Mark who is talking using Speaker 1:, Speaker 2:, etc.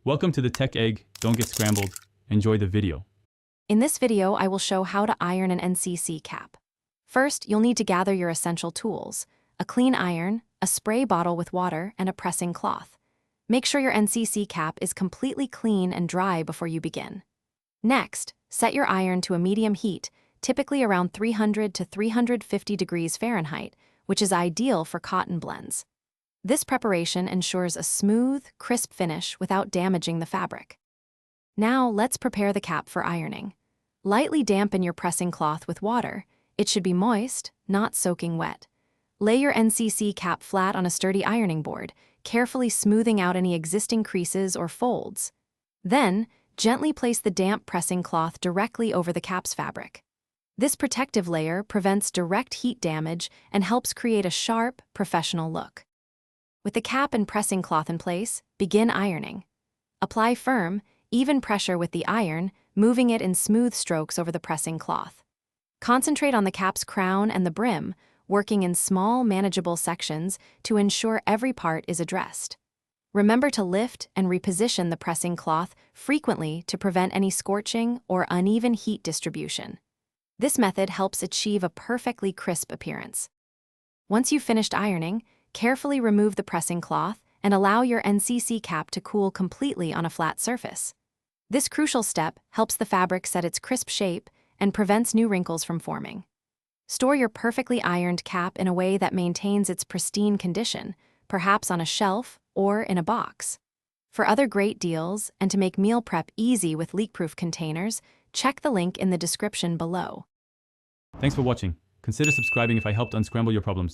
Speaker 1: Welcome to the Tech Egg. Don't get scrambled. Enjoy the video.
Speaker 2: In this video, I will show how to iron an NCC cap. First, you'll need to gather your essential tools: a clean iron, a spray bottle with water, and a pressing cloth. Make sure your NCC cap is completely clean and dry before you begin. Next, set your iron to a medium heat, typically around 300 to 350 degrees Fahrenheit, which is ideal for cotton blends. This preparation ensures a smooth, crisp finish without damaging the fabric. Now, let's prepare the cap for ironing. Lightly dampen your pressing cloth with water. It should be moist, not soaking wet. Lay your NCC cap flat on a sturdy ironing board, carefully smoothing out any existing creases or folds. Then, gently place the damp pressing cloth directly over the cap's fabric. This protective layer prevents direct heat damage and helps create a sharp, professional look. With the cap and pressing cloth in place, begin ironing. Apply firm, even pressure with the iron, moving it in smooth strokes over the pressing cloth. Concentrate on the cap's crown and the brim, working in small, manageable sections to ensure every part is addressed. Remember to lift and reposition the pressing cloth frequently to prevent any scorching or uneven heat distribution. This method helps achieve a perfectly crisp appearance. Once you've finished ironing, carefully remove the pressing cloth and allow your NCC cap to cool completely on a flat surface. This crucial step helps the fabric set its crisp shape and prevents new wrinkles from forming. Store your perfectly ironed cap in a way that maintains its pristine condition, perhaps on a shelf or in a box. For other great deals and to make meal prep easy with leak-proof containers, check the link in the description below.
Speaker 1: Thanks for watching. Consider subscribing if I helped unscramble your problems.